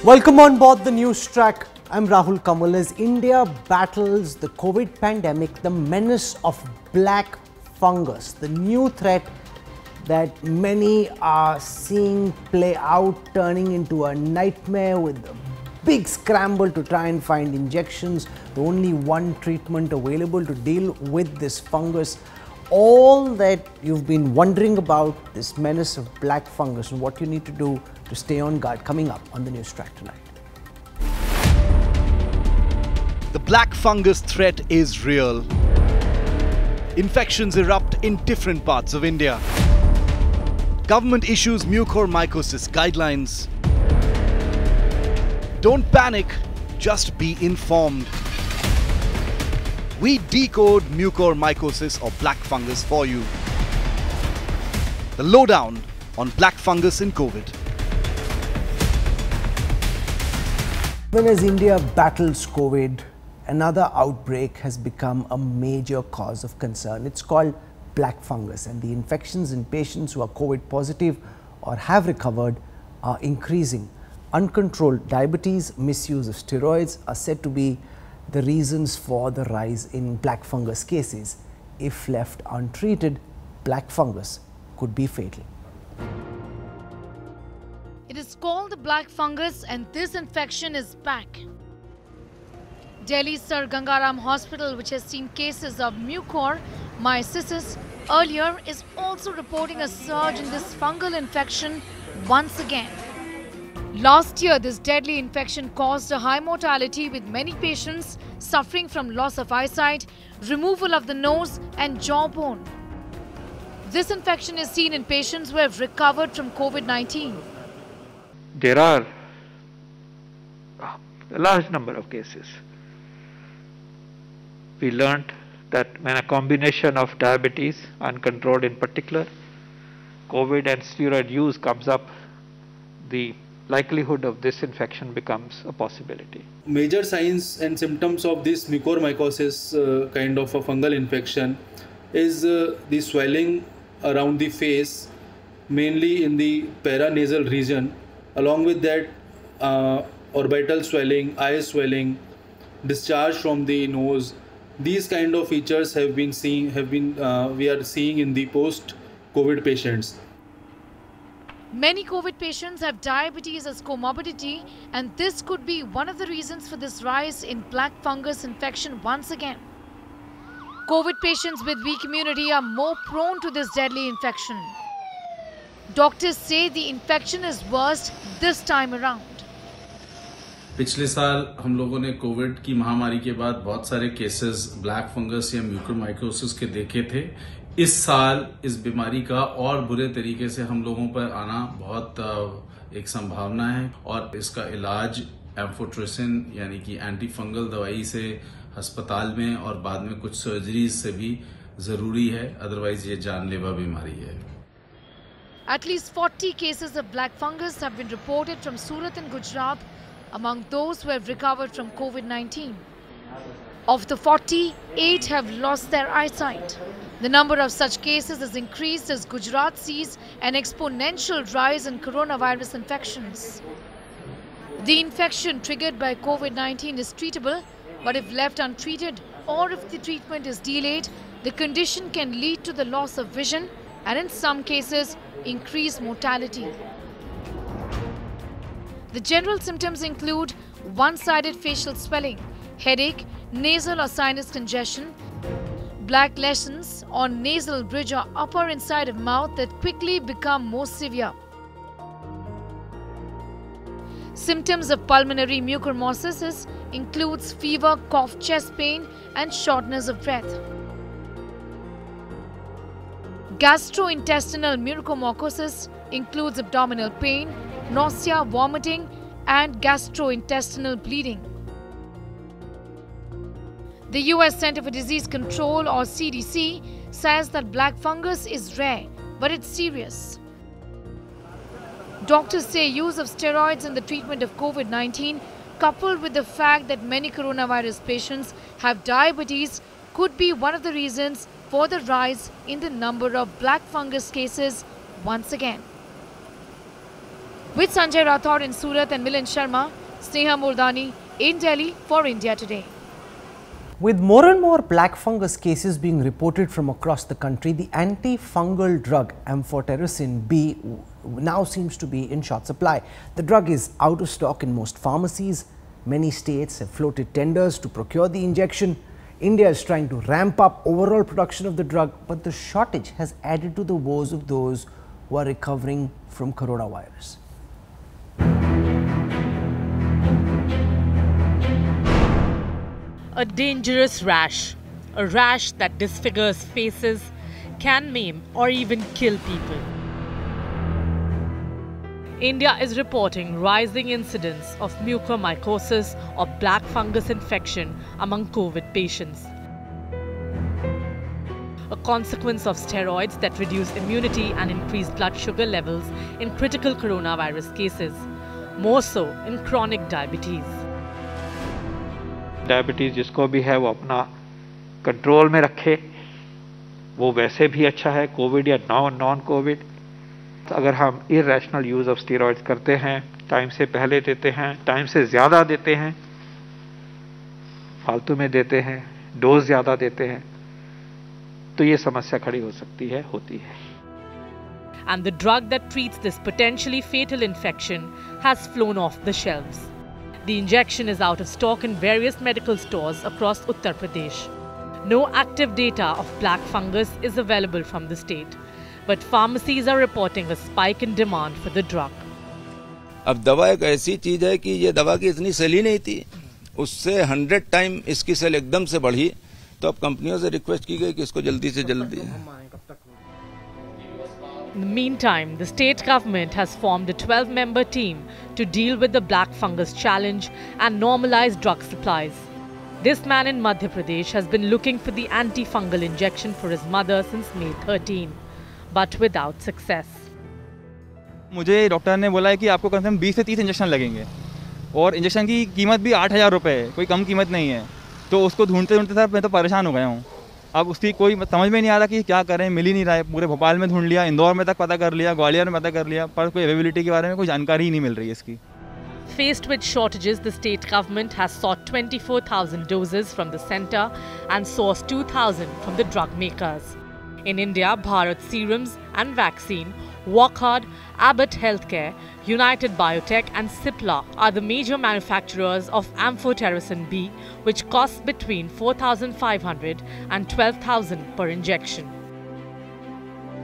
Welcome on board the news track. I'm Rahul Kamal. As India battles the COVID pandemic, the menace of black fungus, the new threat that many are seeing play out, turning into a nightmare with a big scramble to try and find injections, the only one treatment available to deal with this fungus. All that you've been wondering about, this menace of black fungus and what you need to do to stay on guard, coming up on the news track tonight. The black fungus threat is real. Infections erupt in different parts of India. Government issues mucormycosis guidelines. Don't panic, just be informed. We decode mucormycosis or black fungus for you. The lowdown on black fungus in COVID. Even as India battles COVID, another outbreak has become a major cause of concern. It's called black fungus, and the infections in patients who are COVID positive or have recovered are increasing. Uncontrolled diabetes, misuse of steroids are said to be the reasons for the rise in black fungus cases. If left untreated, black fungus could be fatal. It is called the black fungus, and this infection is back. Delhi's Sir Gangaram Hospital, which has seen cases of mucormycosis earlier, is also reporting a surge in this fungal infection once again. Last year, this deadly infection caused a high mortality, with many patients suffering from loss of eyesight, removal of the nose and jawbone. This infection is seen in patients who have recovered from COVID-19. There are a large number of cases. We learnt that when a combination of diabetes, uncontrolled in particular, COVID and steroid use comes up, the likelihood of this infection becomes a possibility. Major signs and symptoms of this mucormycosis kind of a fungal infection is the swelling around the face, mainly in the paranasal region. Along with that, orbital swelling, eye swelling, discharge from the nose. These kind of features we are seeing in the post-COVID patients. Many COVID patients have diabetes as comorbidity, and this could be one of the reasons for this rise in black fungus infection once again. COVID patients with weak immunity are more prone to this deadly infection. Doctors say the infection is worse this time around. पिछले साल हम लोगों ने Covid की महामारी के बाद बहुत सारे केसेस ब्लैक फंगस या म्यूकोरमाइकोसिस के देखे थे। इस साल इस बीमारी का और बुरे तरीके से हम लोगों पर आना बहुत एक संभावना है, और इसका इलाज एम्फोट्रिसिन यानी कि एंटी फंगल दवाई से अस्पताल में और बाद में कुछ सर्जरीज से भी जरूरी है, अदरवाइज ये जानलेवा बीमारी है। At least 40 cases of black fungus have been reported from Surat and Gujarat among those who have recovered from COVID-19. Of the 40, 8 have lost their eyesight. The number of such cases has increased as Gujarat sees an exponential rise in coronavirus infections. The infection triggered by COVID-19 is treatable, but if left untreated or if the treatment is delayed, the condition can lead to the loss of vision and in some cases increased mortality. The general symptoms include one-sided facial swelling, headache, nasal or sinus congestion, black lesions on nasal bridge or upper inside of mouth that quickly become more severe. Symptoms of pulmonary mucormycosis includes fever, cough, chest pain and shortness of breath. Gastrointestinal mucormycosis includes abdominal pain, nausea, vomiting and gastrointestinal bleeding. The US Center for Disease Control or CDC says that black fungus is rare, but it's serious. Doctors say use of steroids in the treatment of COVID-19, coupled with the fact that many coronavirus patients have diabetes, could be one of the reasons for the rise in the number of black fungus cases once again. With Sanjay Rathod in Surat and Milan Sharma, Sneha Murdani in Delhi for India Today. With more and more black fungus cases being reported from across the country, the antifungal drug amphotericin B now seems to be in short supply. The drug is out of stock in most pharmacies. Many states have floated tenders to procure the injection. India is trying to ramp up overall production of the drug, but the shortage has added to the woes of those who are recovering from coronavirus. A dangerous rash, a rash that disfigures faces, can maim or even kill people. India is reporting rising incidence of mucormycosis or black fungus infection among COVID patients. A consequence of steroids that reduce immunity and increase blood sugar levels in critical coronavirus cases, more so in chronic diabetes. Diabetes जिसको भी है वो अपना control में रखे, वो वैसे भी अच्छा है, कोविड या नॉन कोविड। अगर हम इरेशनल यूज़ ऑफ स्टेरॉइड्स करते हैं, टाइम से पहले देते हैं, टाइम से ज़्यादा देते हैं, फालतू में देते हैं, डोज ज़्यादा देते हैं, तो ये समस्या खड़ी हो सकती है, होती है। And the drug that treats this potentially fatal infection has flown off the shelves. The injection is out of stock in various medical stores across Uttar Pradesh. No active data of black fungus is available from the state, but pharmacies are reporting a spike in demand for the drug. अब दवा एक ऐसी चीज है कि ये दवा की इतनी सेल ही नहीं थी, उससे 100 टाइम इसकी सेल एकदम से बढ़ी, तो अब कंपनियों से रिक्वेस्ट की गई कि इसको जल्दी से जल्दी। In the meantime, the state government has formed a 12-member team to deal with the black fungus challenge and normalize drug supplies. This man in Madhya Pradesh has been looking for the antifungal injection for his mother since May 13, but without success. मुझे doctor ने बोला है कि आपको कम से कम 20 से 30 injection लगेंगे और इंजेक्शन की कीमत भी 8,000 रुपये है, कोई कम कीमत नहीं है। तो उसको ढूंढते ढूंढते सर मैं तो परेशान हो गया हूँ। अब उसकी कोई समझ में नहीं आ रहा कि क्या करें, मिल ही नहीं रहा है। पूरे भोपाल में ढूंढ लिया, इंदौर में तक पता कर लिया, ग्वालियर में पता कर लिया, पर कोई अवेलेबिलिटी के बारे में कोई जानकारी ही नहीं मिल रही है इसकी। Faced with shortages, the state government has sought 24,000 doses from the centre and sourced 2,000 from the drug makers. In India, Bharat Serums and Vaccine, Wockhardt, Abbott Healthcare, United Biotech and Cipla are the major manufacturers of amphotericin B, which costs between 4,500 and 12,000 per injection.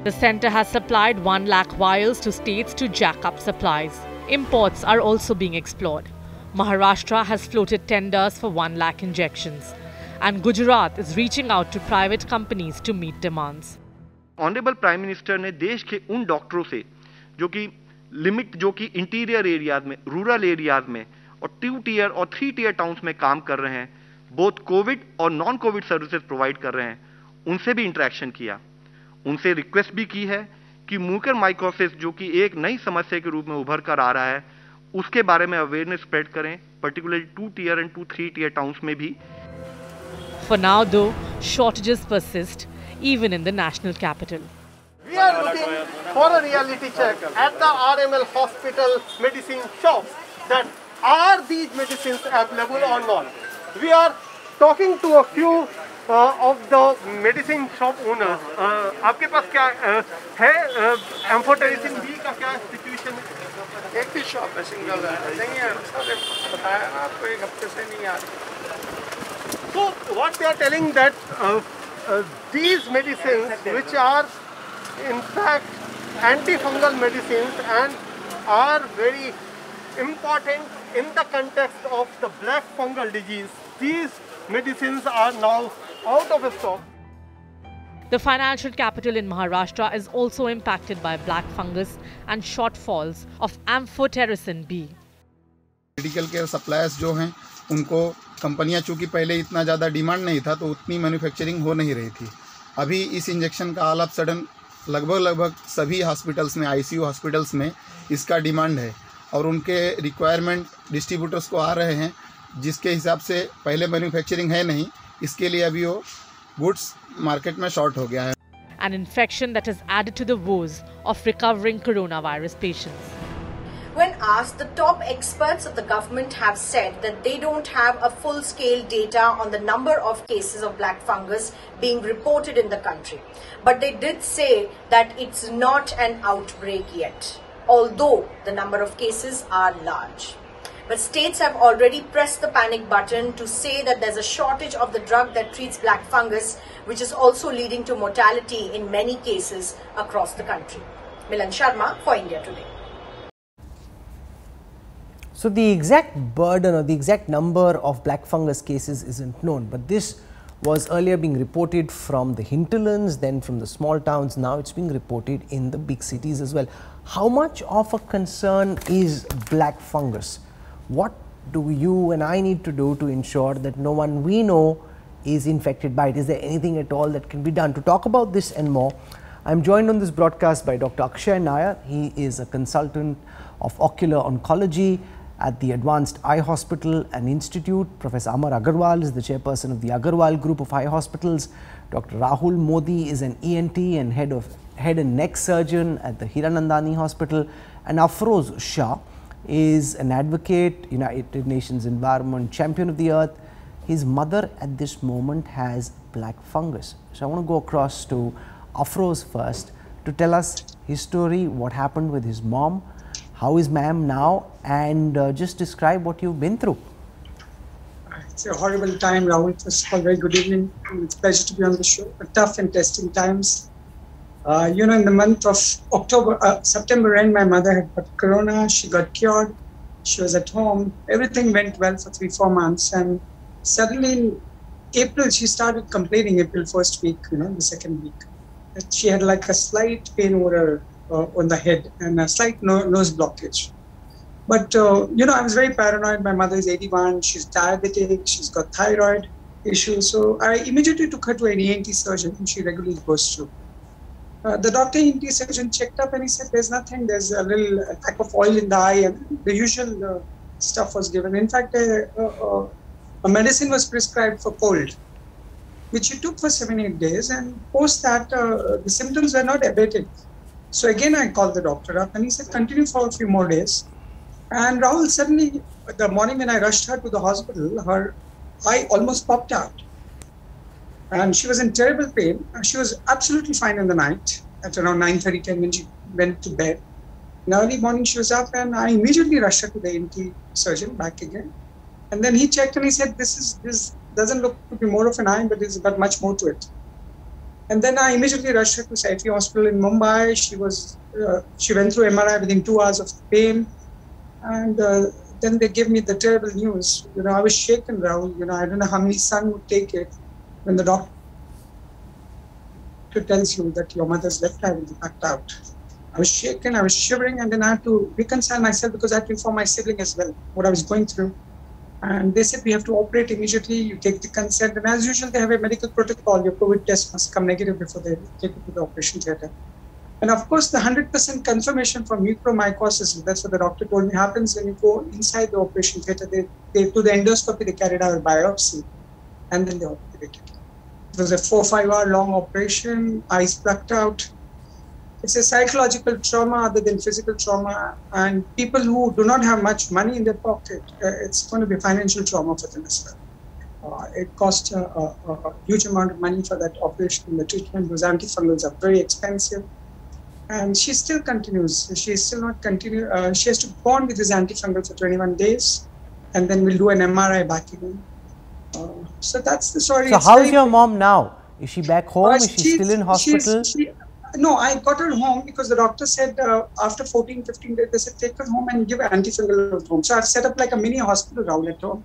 The centre has supplied 1 lakh vials to states to jack up supplies. Imports are also being explored. Maharashtra has floated tenders for 1 lakh injections. And Gujarat is reaching out to private companies to meet demands. Honourable prime minister ने देश के उन डॉक्टरों से जो कि interior areas में, rural areas में और 2 टियर और 3 टियर टाउन्स में काम कर रहे हैं, बोथ कोविड और नॉन कोविड सर्विसेज प्रोवाइड कर रहे हैं, उनसे भी इंटरेक्शन किया। उनसे रिक्वेस्ट भी की है कि म्यूकरमाइकोसिस जो कि एक नई समस्या के रूप में उभर कर आ रहा है, उसके बारे में अवेयरनेस स्प्रेड करें, particularly 2 tier and 3 tier towns में भी। For now though, shortages persist even in the national capital. We are looking for a reality check at the RML hospital medicine shops that are these medicines available or not. We are talking to a few of the medicine shop owners. आपके पास क्या है amphotericin B का क्या situation है? एक ही shop है, single है, नहीं है, सर बताया ना आपको, 1 हफ्ते से नहीं आ रही। So what they are telling that these medicines, which are in fact antifungal medicines and are very important in the context of the black fungal disease, these medicines are now out of stock. The financial capital in Maharashtra is also impacted by black fungus and shortfalls of amphotericin B. Medical care suppliers जो हैं उनको कंपनियां, चूँकि पहले इतना ज़्यादा demand नहीं था तो उतनी मैन्युफैक्चरिंग हो नहीं रही थी। अभी इस इंजेक्शन का ऑल ऑफ सडन लगभग सभी हॉस्पिटल्स में, आईसीयू हॉस्पिटल्स में इसका डिमांड है और उनके रिक्वायरमेंट डिस्ट्रीब्यूटर्स को आ रहे हैं, जिसके हिसाब से पहले मैन्युफैक्चरिंग है नहीं, इसके लिए अभी वो गुड्स मार्केट में शॉर्ट हो गया है। An infection that has added to the woes of recovering coronavirus patients. When asked, the top experts of the government have said that they don't have a full-scale data on the number of cases of black fungus being reported in the country. But they did say that it's not an outbreak yet, although the number of cases are large. But states have already pressed the panic button to say that there's a shortage of the drug that treats black fungus, which is also leading to mortality in many cases across the country. Milan Sharma for India Today. So the exact burden or the exact number of black fungus cases isn't known, but this was earlier being reported from the hinterlands, then from the small towns. Now it's being reported in the big cities as well. How much of a concern is black fungus? What do you and I need to do to ensure that no one we know is infected by it? Is there anything at all that can be done? To talk about this and more, I am joined on this broadcast by Dr. Akshay Nair. He is a consultant of ocular oncology at the Advanced Eye Hospital and Institute. Professor Amar Agarwal is the chairperson of the Agarwal Group of Eye Hospitals. Dr. Rahul Modi is an ENT and head and neck surgeon at the Hiranandani Hospital. And Afroz Shah is an advocate, United Nations Environment Champion of the Earth. His mother at this moment has black fungus. So I want to go across to Afroz first to tell us his story, what happened with his mom, how is ma'am now, and just describe what you've been through. It's a horrible time, Rahul. First of all, very good evening. It's a pleasure to be on the show. Tough and testing times. In the month of September end, my mother had got corona. She got cured. She was at home. Everything went well for 3-4 months. And suddenly in April, she started complaining, April first week, the second week. She had like a slight pain over on the head and a slight nose blockage. But, I was very paranoid. My mother is 81. She's diabetic. She's got thyroid issues. So I immediately took her to an ENT surgeon, whom she regularly goes to. The doctor ENT surgeon checked up and he said, there's nothing. There's a little lack of oil in the eye, and the usual stuff was given. In fact, a medicine was prescribed for cold, which she took for 7-8 days. And post that, the symptoms were not abated. So again, I called the doctor up and he said, continue for a few more days. And Rahul, suddenly, the morning when I rushed her to the hospital, her eye almost popped out. And she was in terrible pain. She was absolutely fine in the night at around 9:30, 10 when she went to bed. In the early morning, she was up and I immediately rushed her to the ENT surgeon back again. And then he checked and he said, this doesn't look to be more of an eye, but it's got much more to it. And then I immediately rushed her to Saifi Hospital in Mumbai. She went through MRI within 2 hours of pain. And then they gave me the terrible news. I was shaken, Rahul. I don't know how many sun would take it when the doctor tells you that your mother's left eye will be knocked out. I was shaken, I was shivering, and then I had to reconcile myself because I had to inform my sibling as well what I was going through. And they said, we have to operate immediately. You take the consent. And as usual, they have a medical protocol. Your COVID test must come negative before they take you to the operation theatre. And of course, the 100% confirmation for mucormycosis, that's what the doctor told me, happens when you go inside the operation theatre. They do the endoscopy, they carried out a biopsy, and then they operated. It was a 4-5 hour long operation, eyes plucked out. It's a psychological trauma other than physical trauma, and people who do not have much money in their pocket, it's going to be financial trauma for them as well. It cost a huge amount of money for that operation and the treatment. Those antifungals are very expensive. And she still continues. She is still not continue. She has to go on with this antifungal for 21 days, and then we'll do an MRI back again. So that's the story. So how's your mom now? Is she back home? Is she still in hospital? No, I got her home because the doctor said after 14, 15 days, they said take her home and give antifungal at home. So I've set up like a mini hospital around at home.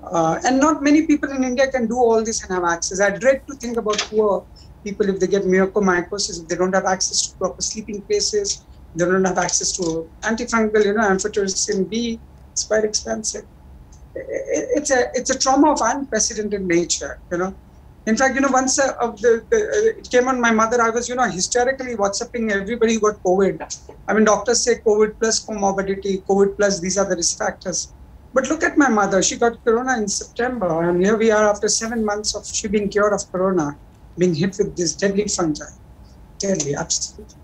And not many people in India can do all this and have access. I dread to think about poor people if they get mucormycosis, if they don't have access to proper sleeping places, they don't have access to antifungal, amphotericin B. It's quite expensive. It's a trauma of unprecedented nature, In fact, once it came on my mother, I was, hysterically WhatsApping everybody who got COVID. I mean, doctors say COVID plus comorbidity, COVID plus, these are the risk factors. But look at my mother. She got corona in September, and here we are after 7 months of she being cured of corona, being hit with this deadly fungi. Deadly, absolutely.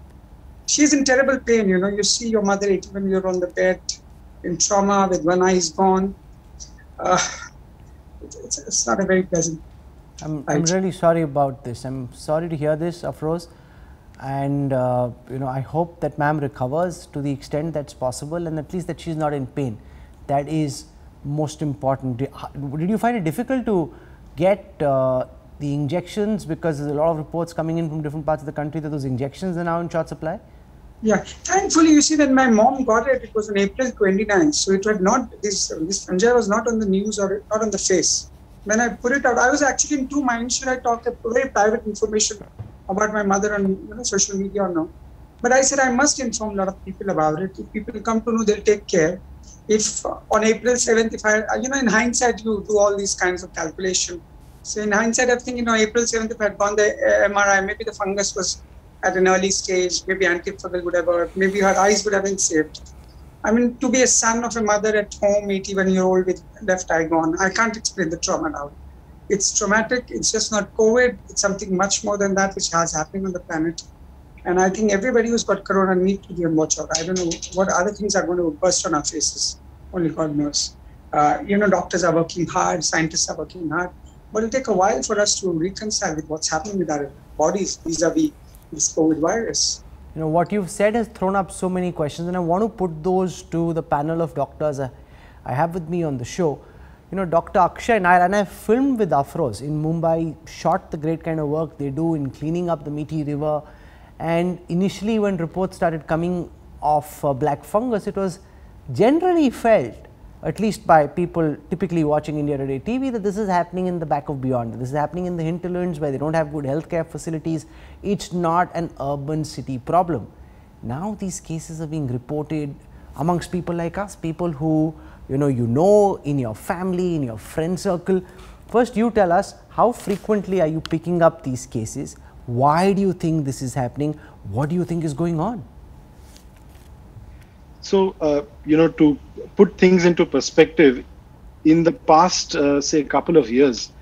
she's in terrible pain. You know, you see your mother when you're on the bed in trauma with one eye is gone. It's not a very pleasant. I'm really sorry about this. I'm sorry to hear this, Afroz. And you know, I hope that ma'am recovers to the extent that's possible, and at least that she's not in pain. That is most important. Did you find it difficult to get the injections, because there's a lot of reports coming in from different parts of the country that those injections are now in short supply? Yeah, thankfully, you see, when my mom got it, it was on April 29th. So it was not, this fungi was not on the news or not on the face. When I put it out, I was actually in two minds. Should I talk very private information about my mother on social media or no? But I said I must inform a lot of people about it. If people come to know, they'll take care. If on April 7th, if I, in hindsight, you do all these kinds of calculation. So in hindsight, I think, April 7th, if I had gone the MRI, maybe the fungus was at an early stage, maybe antifungal would have worked, maybe her eyes would have been saved. I mean, to be a son of a mother at home, 81-year-old with left eye gone, I can't explain the trauma now. It's traumatic. It's just not COVID. It's something much more than that which has happening on the planet. And I think everybody who's got corona needs to be on watch out. I don't know what other things are going to burst on our faces. Only God knows. Doctors are working hard, scientists are working hard, but it'll take a while for us to reconcile with what's happening with our bodies vis-a-vis this COVID virus. What you've said has thrown up so many questions, and I want to put those to the panel of doctors I have with me on the show. Dr. Akshay Nair, and I filmed with Afroz in Mumbai, shot the great kind of work they do in cleaning up the Miti River. And initially, when reports started coming of black fungus, it was generally felt, at least by people typically watching India Today TV, that this is happening in the back of beyond. This is happening in the hinterlands where they don't have good healthcare facilities. It's not an urban city problem. Now these cases are being reported amongst people like us, people who you know in your family, in your friend circle. First, you tell us, how frequently are you picking up these cases? Why do you think this is happening? What do you think is going on? So, to put things into perspective, in the past, say, a couple of years,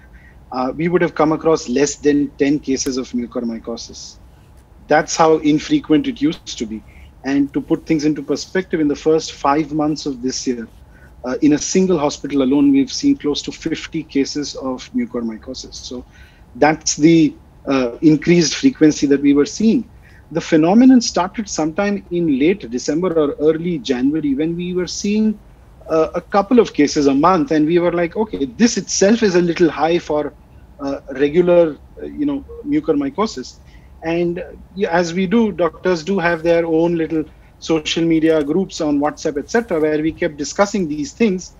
we would have come across less than 10 cases of mucormycosis. That's how infrequent it used to be. And to put things into perspective, in the first 5 months of this year, in a single hospital alone, we've seen close to 50 cases of mucormycosis. So that's the increased frequency that we were seeing. The phenomenon started sometime in late December or early January, when we were seeing a couple of cases a month, and we were like, okay, this itself is a little high for regular, mucormycosis. And as we do, doctors do have their own little social media groups on WhatsApp, etc., where we kept discussing these things.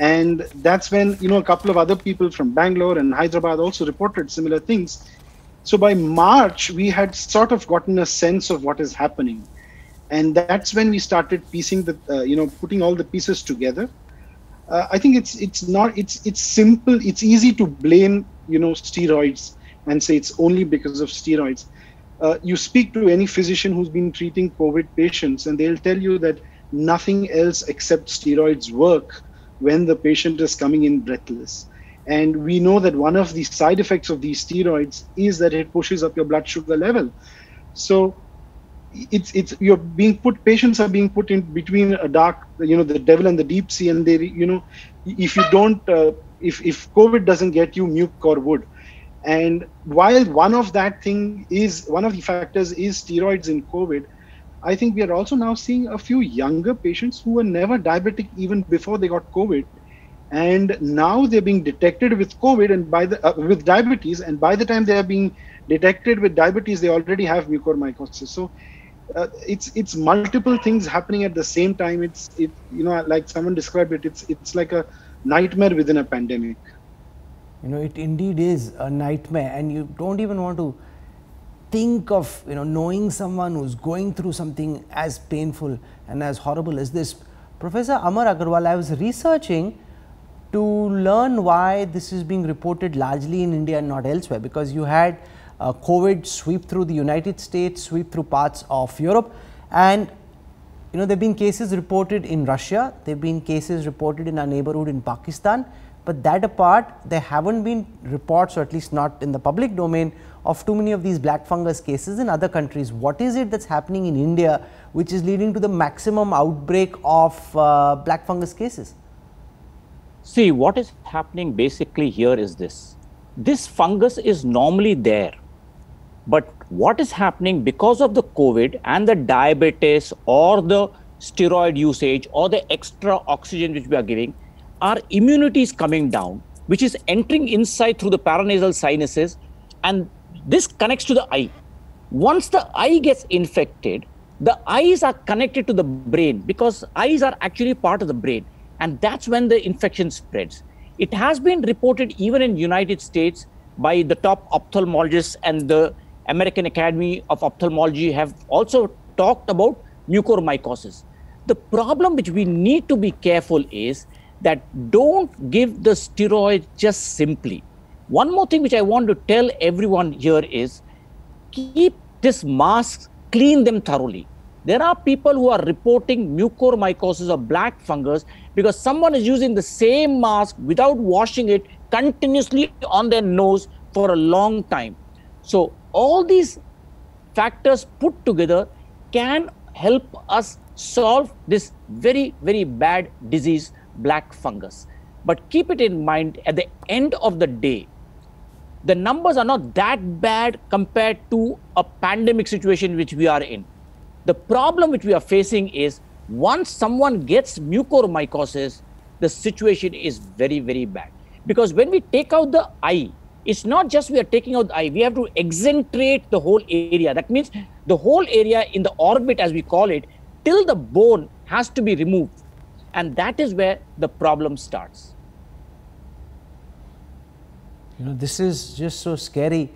And that's when, a couple of other people from Bangalore and Hyderabad also reported similar things. So by March, we had sort of gotten a sense of what is happening. And that's when we started piecing the, putting all the pieces together. I think it's simple. It's easy to blame, steroids and say it's only because of steroids. You speak to any physician who's been treating COVID patients, and they'll tell you that nothing else except steroids work when the patient is coming in breathless. And we know that one of the side effects of these steroids is that it pushes up your blood sugar level. So patients are being put in between a dark, the devil and the deep sea, and they, if you don't, if COVID doesn't get you, muc or wood. And while one of the factors is steroids in COVID, I think we are also now seeing a few younger patients who were never diabetic even before they got COVID. And now they're being detected with COVID and with diabetes, and by the time they are being detected with diabetes, they already have mucormycosis. So it's multiple things happening at the same time. Like someone described it, it's like a nightmare within a pandemic. It indeed is a nightmare, and you don't even want to think of knowing someone who's going through something as painful and as horrible as this. Professor Amar Agarwal, I was researching to learn why this is being reported largely in India and not elsewhere, because you had COVID sweep through the United States, sweep through parts of Europe, and there have been cases reported in Russia, there have been cases reported in our neighborhood in Pakistan, but that apart, there haven't been reports, or at least not in the public domain, of too many of these black fungus cases in other countries. What is it that's happening in India which is leading to the maximum outbreak of black fungus cases? See, what is happening basically here is this. This fungus is normally there, but what is happening because of the COVID and the diabetes or the steroid usage or the extra oxygen which we are giving, our immunity is coming down, which is entering inside through the paranasal sinuses, and this connects to the eye. Once the eye gets infected, the eyes are connected to the brain because eyes are actually part of the brain, and that's when the infection spreads. It has been reported even in United States by the top ophthalmologists, and the American Academy of Ophthalmology have also talked about mucormycosis. The problem which we need to be careful is that don't give the steroid just simply. One more thing which I want to tell everyone here is keep this mask, clean them thoroughly. There are people who are reporting mucormycosis or black fungus because someone is using the same mask without washing it continuously on their nose for a long time. So all these factors put together can help us solve this very, very bad disease, black fungus. But keep it in mind, at the end of the day, the numbers are not that bad compared to a pandemic situation which we are in. The problem which we are facing is once someone gets mucormycosis, the situation is very, very bad. Because when we take out the eye, it's not just we are taking out the eye, we have to exenterate the whole area. That means the whole area in the orbit, as we call it, till the bone has to be removed. And that is where the problem starts. You know, this is just so scary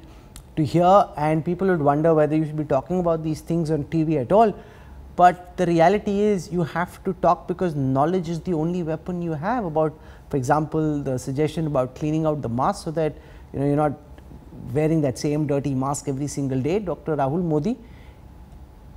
to hear, and people would wonder whether you should be talking about these things on TV at all. But the reality is you have to talk because knowledge is the only weapon you have about, for example, the suggestion about cleaning out the mask so that you're not wearing that same dirty mask every single day. Dr. Rahul Modi,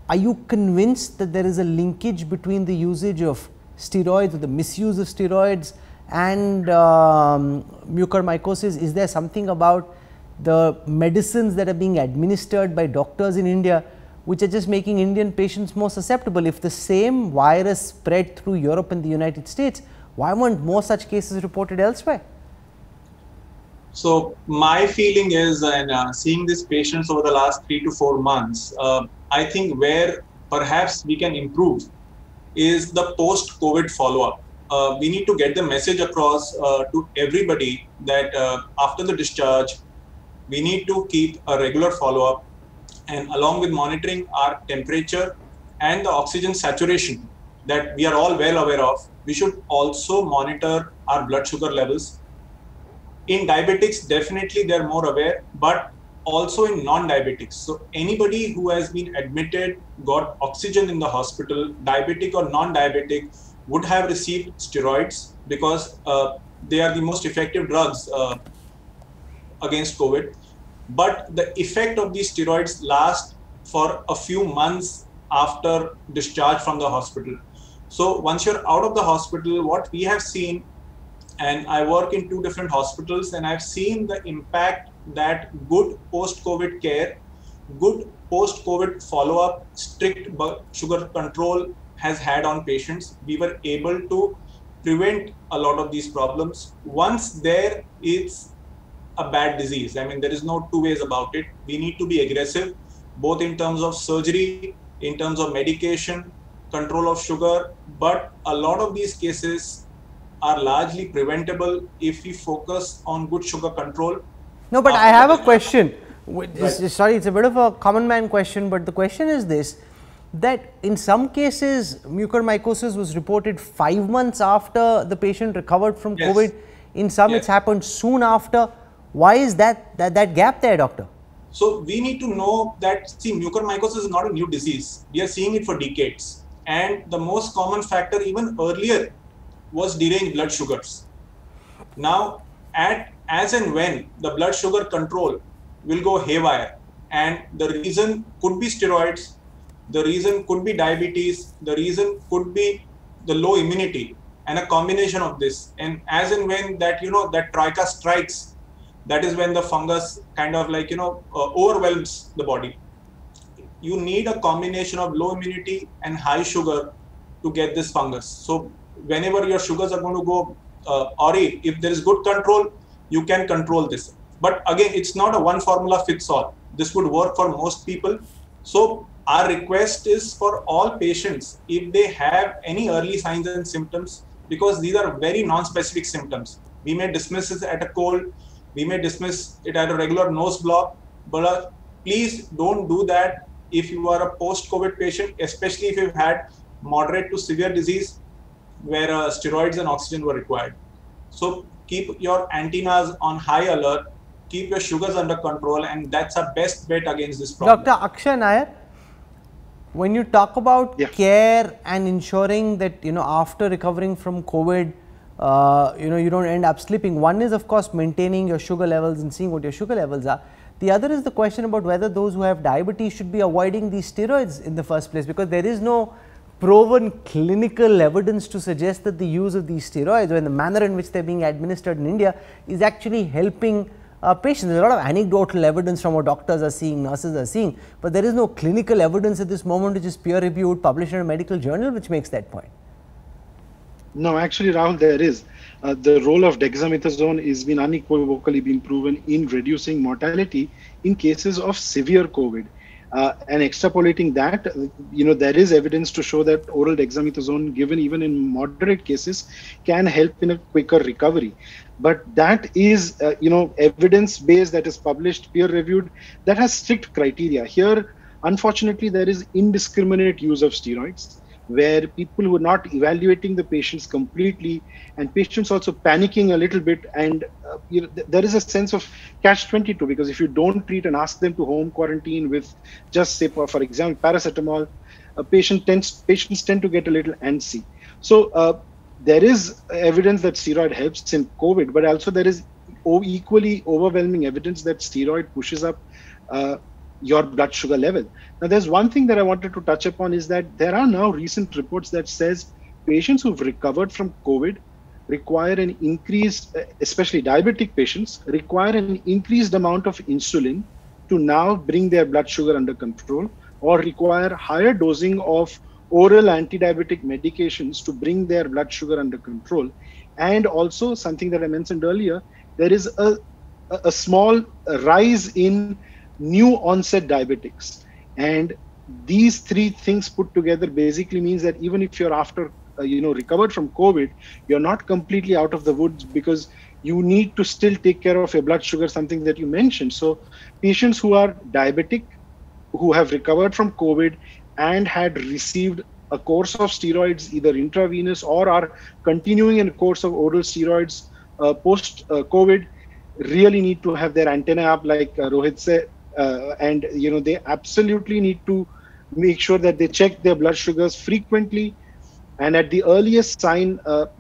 are you convinced that there is a linkage between the usage of steroids or the misuse of steroids and mucormycosis? Is there something about the medicines that are being administered by doctors in India which are just making Indian patients more susceptible? If the same virus spread through Europe and the United States, why weren't more such cases reported elsewhere? So my feeling is, and seeing these patients over the last 3 to 4 months, I think where perhaps we can improve is the post-COVID follow-up. We need to get the message across to everybody that after the discharge, we need to keep a regular follow-up, and along with monitoring our temperature and the oxygen saturation that we are all well aware of, we should also monitor our blood sugar levels. In diabetics, definitely they're more aware, but also in non-diabetics. So anybody who has been admitted, got oxygen in the hospital, diabetic or non-diabetic, would have received steroids because they are the most effective drugs against COVID. But the effect of these steroids lasts for a few months after discharge from the hospital. So once you're out of the hospital, what we have seen, and I work in 2 different hospitals, and I've seen the impact that good post-COVID care, good post-COVID follow-up, strict blood sugar control has had on patients. We were able to prevent a lot of these problems. Once there, it's a bad disease. I mean, there is no 2 ways about it. We need to be aggressive, both in terms of surgery, in terms of medication, control of sugar, but a lot of these cases are largely preventable if we focus on good sugar control. No, but I have a question. Sorry, it's a bit of a common man question, but the question is this, that in some cases mucormycosis was reported 5 months after the patient recovered from COVID. In some it's happened soon after. Why is that gap there, doctor? So we need to know that, see, mucormycosis is not a new disease. We are seeing it for decades. And the most common factor even earlier was deranged blood sugars. Now, as and when the blood sugar control will go haywire, and the reason could be steroids, the reason could be diabetes, the reason could be the low immunity, and a combination of this. And as and when that, that troika strikes, that is when the fungus kind of like, overwhelms the body. You need a combination of low immunity and high sugar to get this fungus. So whenever your sugars are going to go awry, if there is good control, you can control this. But again, it's not a one formula fits all. This would work for most people. So our request is for all patients, if they have any early signs and symptoms, because these are very non-specific symptoms. We may dismiss it at a cold, we may dismiss it at a regular nose block, but please don't do that if you are a post-COVID patient, especially if you've had moderate to severe disease where steroids and oxygen were required. So keep your antennas on high alert, keep your sugars under control, and that's our best bet against this problem. Dr. Akshay Nair, when you talk about care and ensuring that, after recovering from COVID, you don't end up slipping. One is, of course, maintaining your sugar levels and seeing what your sugar levels are. The other is the question about whether those who have diabetes should be avoiding these steroids in the first place, because there is no proven clinical evidence to suggest that the use of these steroids or in the manner in which they are being administered in India is actually helping patients. There is a lot of anecdotal evidence from what doctors are seeing, nurses are seeing, but there is no clinical evidence at this moment which is peer reviewed, published in a medical journal, which makes that point. No, actually, Rahul, there is. The role of dexamethasone is been unequivocally been proven in reducing mortality in cases of severe COVID. And extrapolating that, there is evidence to show that oral dexamethasone given even in moderate cases can help in a quicker recovery. But that is, evidence-based, that is published, peer-reviewed, that has strict criteria. Here, unfortunately, there is indiscriminate use of steroids, where people were not evaluating the patients completely, and patients also panicking a little bit, and there is a sense of catch-22, because if you don't treat and ask them to home quarantine with just, say, for example, paracetamol, patients tend to get a little antsy. So there is evidence that steroid helps in COVID, but also there is equally overwhelming evidence that steroid pushes up your blood sugar level. Now, there's one thing that I wanted to touch upon is that there are now recent reports that says patients who've recovered from COVID require an increased, especially diabetic patients, require an increased amount of insulin to now bring their blood sugar under control, or require higher dosing of oral anti-diabetic medications to bring their blood sugar under control. And also something that I mentioned earlier, there is a small rise in new onset diabetics, and these three things put together basically means that even if you're after recovered from COVID, you're not completely out of the woods, because you need to still take care of your blood sugar, something that you mentioned. So patients who are diabetic, who have recovered from COVID and had received a course of steroids, either intravenous or are continuing in a course of oral steroids post COVID, really need to have their antenna up, like Rohit said. And they absolutely need to make sure that they check their blood sugars frequently, and at the earliest sign of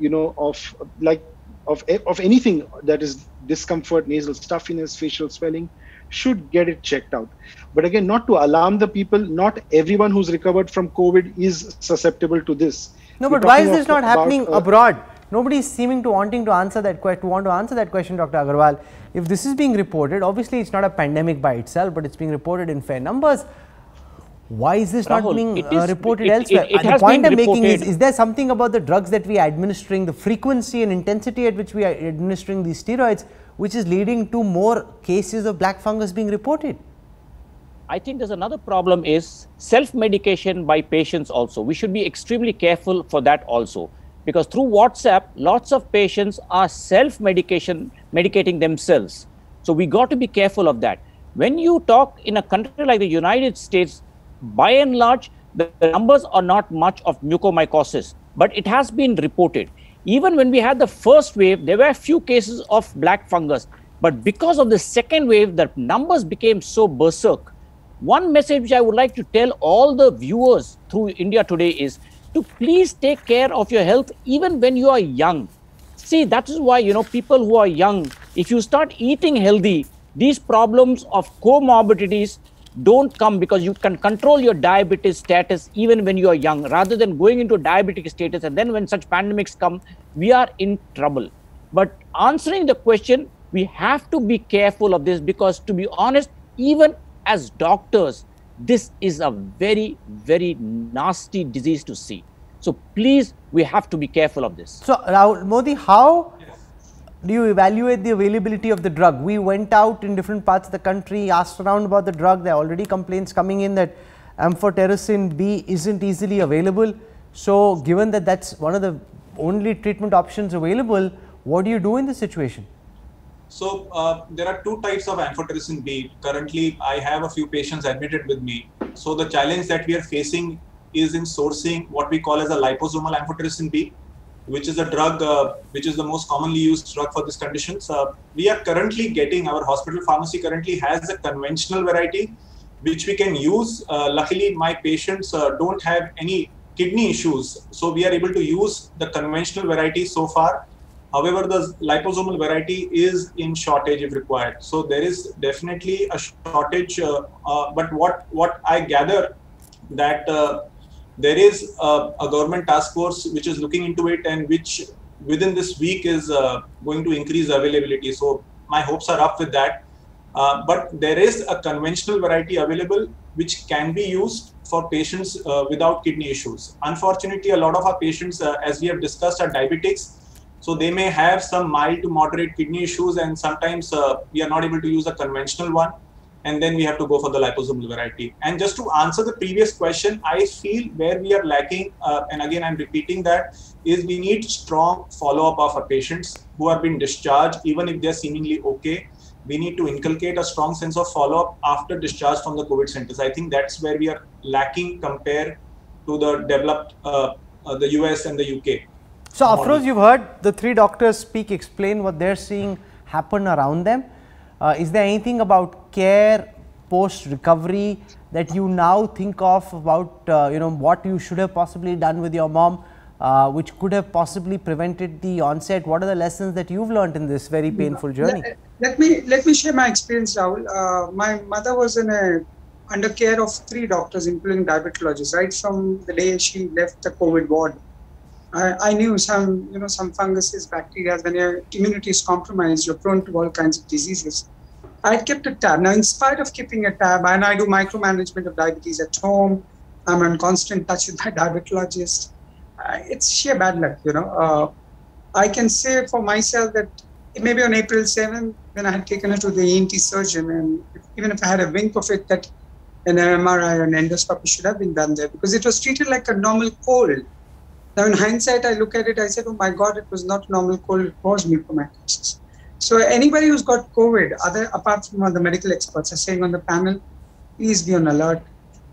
anything that is discomfort, nasal stuffiness, facial swelling, should get it checked out. But again, not to alarm the people, not everyone who's recovered from COVID is susceptible to this. No, but why is this not happening abroad? Nobody is seeming to want to answer that question, Dr. Agarwal. If this is being reported, obviously it's not a pandemic by itself, but it's being reported in fair numbers. Why is this not being reported elsewhere? The point I'm making is there something about the drugs that we are administering, the frequency and intensity at which we are administering these steroids, which is leading to more cases of black fungus being reported? I think there's another problem is self-medication by patients also. We should be extremely careful for that also, because through WhatsApp, lots of patients are medicating themselves. So we got to be careful of that. When you talk in a country like the United States, by and large, the numbers are not much of mucormycosis, but it has been reported. Even when we had the first wave, there were a few cases of black fungus, but because of the second wave, the numbers became so berserk. One message which I would like to tell all the viewers through India Today is to please take care of your health even when you are young. See, that is why, people who are young, if you start eating healthy, these problems of comorbidities don't come, because you can control your diabetes status even when you are young, rather than going into diabetic status, and then when such pandemics come, we are in trouble. But answering the question, We have to be careful of this because, to be honest, even as doctors, this is a very, very nasty disease to see. So please, we have to be careful of this. So Rahul Modi, how do you evaluate the availability of the drug? We went out in different parts of the country, asked around about the drug. There are already complaints coming in that amphotericin B isn't easily available. So given that that's one of the only treatment options available, what do you do in this situation? So there are two types of amphotericin B. Currently, I have a few patients admitted with me. So the challenge that we are facing is in sourcing what we call as a liposomal amphotericin B, which is a drug which is the most commonly used drug for these conditions. We are currently getting, our hospital pharmacy currently has a conventional variety which we can use. Luckily, my patients don't have any kidney issues, so we are able to use the conventional variety so far. However, the liposomal variety is in shortage if required. So there is definitely a shortage. But what I gather that there is a government task force which is looking into it and which within this week is going to increase availability. So my hopes are up with that. But there is a conventional variety available which can be used for patients without kidney issues. Unfortunately, a lot of our patients, as we have discussed, are diabetics. So they may have some mild to moderate kidney issues, and sometimes we are not able to use a conventional one, and then we have to go for the liposomal variety. And just to answer the previous question, I feel where we are lacking, and again I'm repeating that, is we need strong follow-up of our patients who have been discharged, even if they're seemingly okay. We need to inculcate a strong sense of follow-up after discharge from the COVID centers. I think that's where we are lacking compared to the developed, the US and the UK. So Afroz, you've heard the three doctors speak, explain what they're seeing happen around them. Is there anything about care, post-recovery that you now think of about, what you should have possibly done with your mom, which could have possibly prevented the onset? What are the lessons that you've learned in this very painful journey? Let me share my experience, Rahul. My mother was under care of 3 doctors, including diabetologists, right from the day she left the COVID ward. I knew some funguses, bacteria, when your immunity is compromised, you're prone to all kinds of diseases. I kept a tab. Now, in spite of keeping a tab, and I do micromanagement of diabetes at home, I'm in constant touch with my diabetologist. It's sheer bad luck, I can say for myself that maybe on April 7th, when I had taken her to the ENT surgeon, and even if I had a wink of it that an MRI or an endoscopy should have been done there, because it was treated like a normal cold. Now, in hindsight, I look at it, I said, oh my God, it was not normal cold, it was mucormycosis. So anybody who's got COVID, apart from the medical experts are saying on the panel, please be on alert.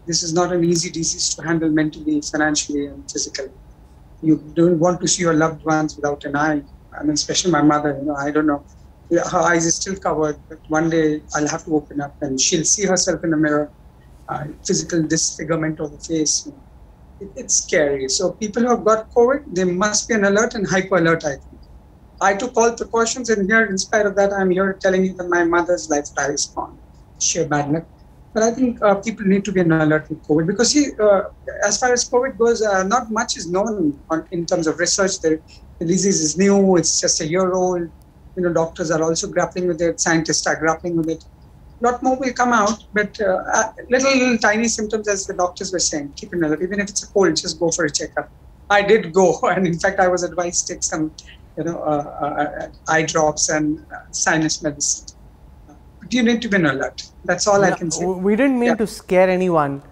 This is not an easy disease to handle mentally, financially, and physically. You don't want to see your loved ones without an eye. I mean, especially my mother, I don't know. Her eyes are still covered, but one day I'll have to open up and she'll see herself in the mirror. Physical disfigurement of the face. It's scary. So people who have got COVID, they must be on alert and hyper alert, I think. I took all precautions, and here, in spite of that, I'm here telling you that my mother's lifestyle is gone. Sheer bad luck. But I think people need to be on alert with COVID because, as far as COVID goes, not much is known in terms of research. The disease is new. It's just a year old. Doctors are also grappling with it. Scientists are grappling with it. A lot more will come out, but little tiny symptoms, as the doctors were saying, keep an alert. Even if it's a cold, just go for a checkup. I did go, and in fact, I was advised to take some, eye drops and sinus medicine. But you need to be on alert. That's all I can say. We didn't mean to scare anyone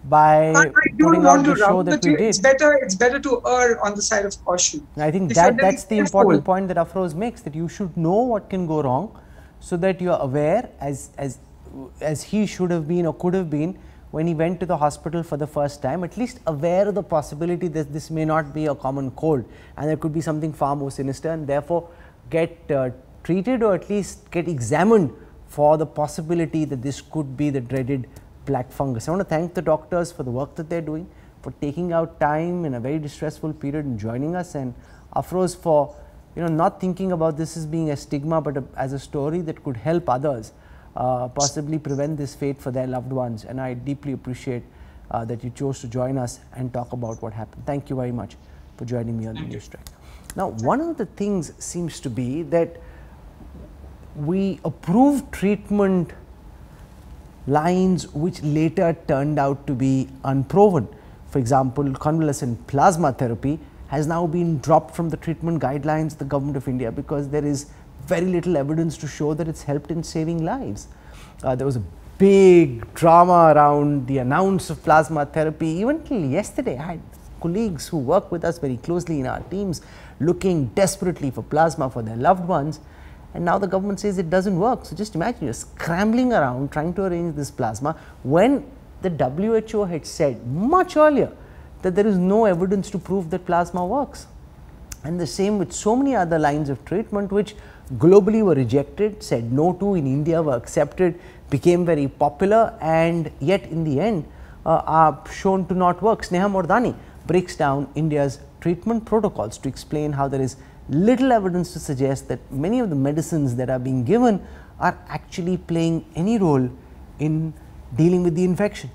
by putting out the show that we did. It's better to err on the side of caution. I think that's the important point that Afroz makes, that you should know what can go wrong, so that you are aware, as he should have been or could have been when he went to the hospital for the first time, at least aware of the possibility that this may not be a common cold and there could be something far more sinister, and therefore get treated or at least get examined for the possibility that this could be the dreaded black fungus. I want to thank the doctors for the work that they're doing, for taking out time in a very distressful period and joining us, and Afroz for not thinking about this as being a stigma, but as a story that could help others possibly prevent this fate for their loved ones. And I deeply appreciate that you chose to join us and talk about what happened. Thank you very much for joining me on the News Track. Now, one of the things seems to be that we approved treatment lines which later turned out to be unproven. For example, convalescent plasma therapy has now been dropped from the treatment guidelines of the Government of India because there is very little evidence to show that it's helped in saving lives. There was a big drama around the announce of plasma therapy. Even till yesterday, I had colleagues who work with us very closely in our teams looking desperately for plasma for their loved ones, and now the government says it doesn't work. So just imagine you're scrambling around trying to arrange this plasma when the WHO had said much earlier that there is no evidence to prove that plasma works. And the same with so many other lines of treatment which globally were rejected, said no to, in India were accepted, became very popular, and yet in the end are shown to not work. Sneha Mordani breaks down India's treatment protocols to explain how there is little evidence to suggest that many of the medicines that are being given are actually playing any role in dealing with the infection.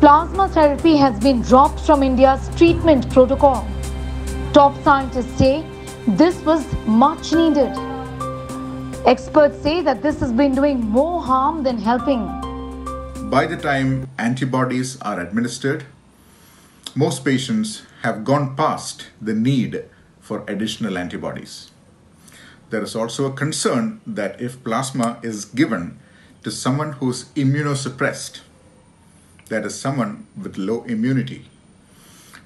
Plasma therapy has been dropped from India's treatment protocol. Top scientists say this was much needed. Experts say that this has been doing more harm than helping. By the time antibodies are administered, most patients have gone past the need for additional antibodies. There is also a concern that if plasma is given to someone who's immunosuppressed, that is someone with low immunity,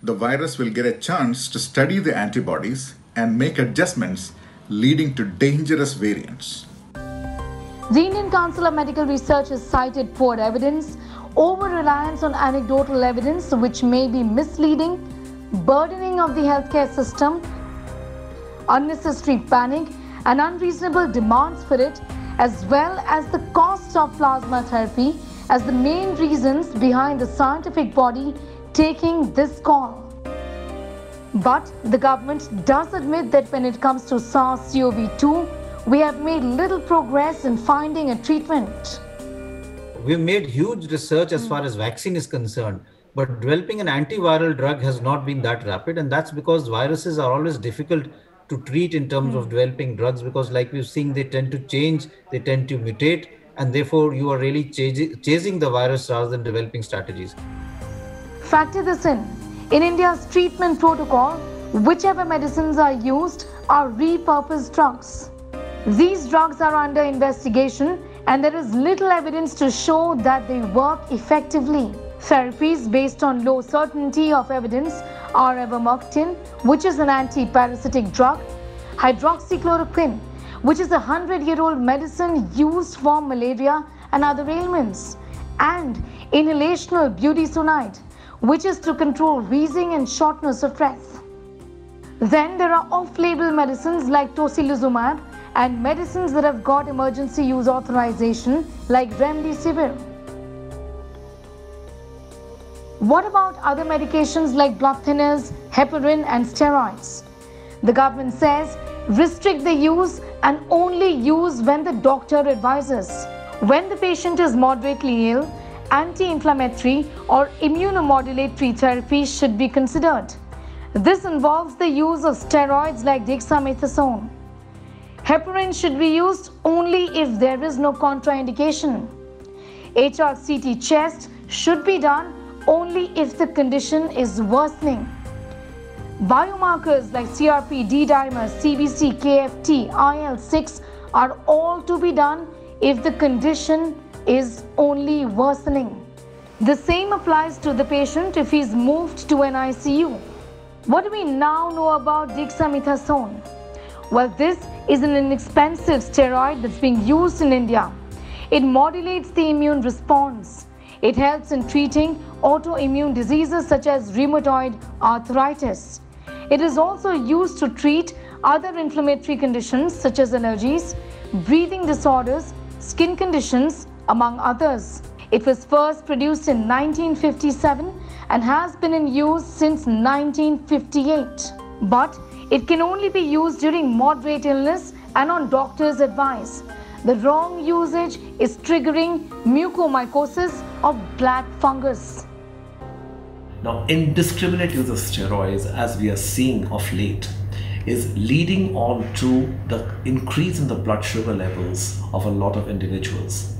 the virus will get a chance to study the antibodies and make adjustments, leading to dangerous variants. The Indian Council of Medical Research has cited poor evidence, over-reliance on anecdotal evidence which may be misleading, burdening of the healthcare system, unnecessary panic and unreasonable demands for it, as well as the cost of plasma therapy as the main reasons behind the scientific body taking this call. But the government does admit that when it comes to SARS-CoV-2, we have made little progress in finding a treatment. We've made huge research as far as vaccine is concerned, but developing an antiviral drug has not been that rapid, and that's because viruses are always difficult to treat in terms of developing drugs, because like we've seen, they tend to change, they tend to mutate, and therefore you are really chasing the virus rather than developing strategies. Factor this in. In India's treatment protocol, whichever medicines are used are repurposed drugs. These drugs are under investigation and there is little evidence to show that they work effectively. Therapies based on low certainty of evidence are ivermectin, which is an anti-parasitic drug, hydroxychloroquine, which is a 100-year-old medicine used for malaria and other ailments, and inhalational budesonide, which is to control wheezing and shortness of breath. Then there are off-label medicines like tocilizumab and medicines that have got emergency use authorization like remdesivir. What about other medications like blood thinners, heparin and steroids? The government says restrict the use and only use when the doctor advises. When the patient is moderately ill, anti-inflammatory or immunomodulatory therapy should be considered. This involves the use of steroids like dexamethasone. Heparin should be used only if there is no contraindication. HRCT chest should be done only if the condition is worsening. Biomarkers like CRP, D-dimer, CBC, KFT, IL-6 are all to be done if the condition is only worsening. The same applies to the patient if he is moved to an ICU. What do we now know about dexamethasone? Well, this is an inexpensive steroid that's being used in India. It modulates the immune response. It helps in treating autoimmune diseases such as rheumatoid arthritis. It is also used to treat other inflammatory conditions such as allergies, breathing disorders, skin conditions, among others. It was first produced in 1957 and has been in use since 1958. But it can only be used during moderate illness and on doctor's advice. The wrong usage is triggering mucormycosis of black fungus. Now, indiscriminate use of steroids, as we are seeing of late, is leading on to the increase in the blood sugar levels of a lot of individuals.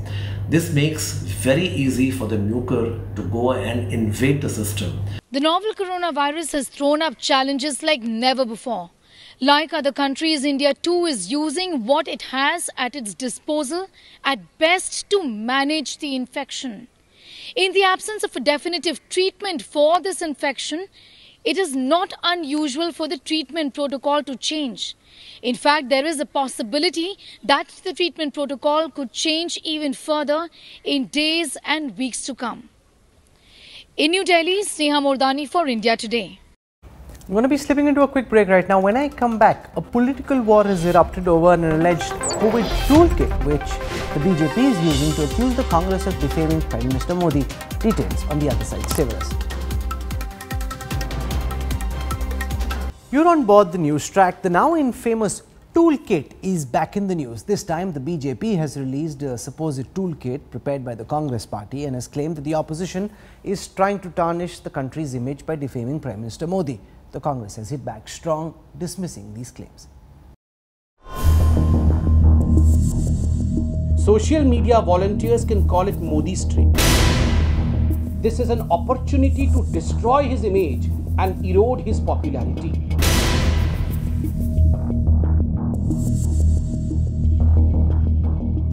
This makes very easy for the mucor to go and invade the system. The novel coronavirus has thrown up challenges like never before. Like other countries, India too is using what it has at its disposal at best to manage the infection. In the absence of a definitive treatment for this infection, it is not unusual for the treatment protocol to change. In fact, there is a possibility that the treatment protocol could change even further in days and weeks to come. In New Delhi, Sneha Mordani for India Today. I'm going to be slipping into a quick break right now. When I come back, a political war has erupted over an alleged COVID toolkit which the BJP is using to accuse the Congress of defaming Prime Minister Modi. Details on the other side. Stay with us. You're on board the news track. The now infamous toolkit is back in the news. This time, the BJP has released a supposed toolkit prepared by the Congress party and has claimed that the opposition is trying to tarnish the country's image by defaming Prime Minister Modi. The Congress has hit back strong, dismissing these claims. Social media volunteers can call it Modi's trick. This is an opportunity to destroy his image and erode his popularity.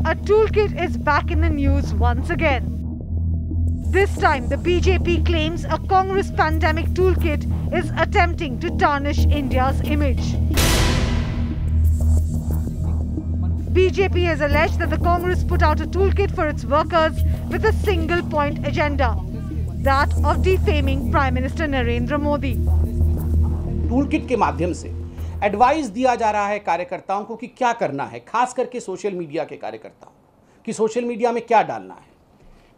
A toolkit is back in the news once again. This time, the BJP claims a Congress pandemic toolkit is attempting to tarnish India's image. BJP has alleged that the Congress put out a toolkit for its workers with a single point agenda, that of defaming Prime Minister Narendra Modi. Toolkit के माध्यम से advice दिया जा रहा है कार्यकर्ताओं को कि क्या करना है, खास करके सोशल मीडिया के कार्यकर्ताओं कि सोशल मीडिया में क्या डालना है।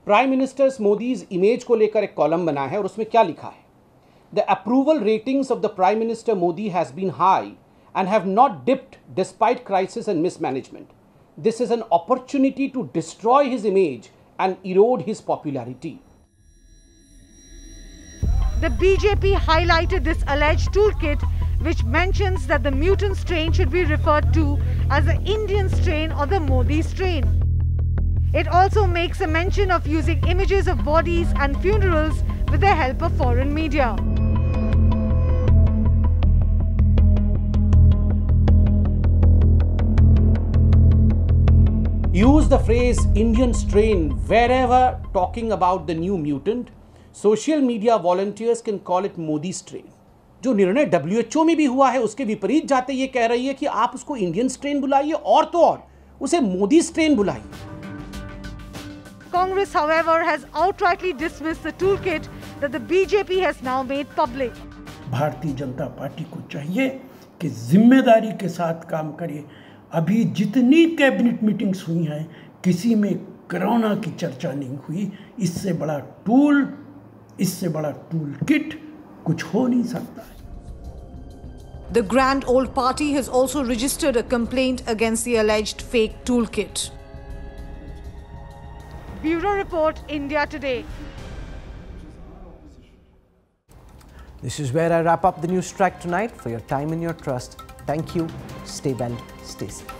प्राइम मिनिस्टर मोदीज इमेज को लेकर एक कॉलम बना है और उसमें क्या लिखा है? The approval ratings of the prime minister Modi has been high and have not dipped despite crisis and mismanagement. This is an opportunity to destroy his image and erode his popularity. The BJP highlighted this alleged toolkit, which mentions that the mutant strain should be referred to as the Indian strain or the Modi strain. It also makes a mention of using images of bodies and funerals with the help of foreign media. Use the phrase Indian strain wherever talking about the new mutant. Social media volunteers can call it Modi strain. जो निर्णय WHO में भी हुआ है उसके विपरीत जाते ये कह रही है कि आप उसको इंडियन स्ट्रेन बुलाइए और तो और उसे मोदी स्ट्रेन बुलाइए. Congress, however, has outrightly dismissed the toolkit that the BJP has now made public. Bharatiya Janata party को चाहिए कि जिम्मेदारी के साथ काम करे. अभी जितनी कैबिनेट मीटिंग्स हुई हैं किसी में कोरोना की चर्चा नहीं हुई. इससे बड़ा टूल किट कुछ हो नहीं सकता है. The Grand Old Party has also registered a complaint against the alleged fake toolkit. Bureau Report, India Today. This is where I wrap up the news track tonight. For your time and your trust, thank you. Stay well, stay safe.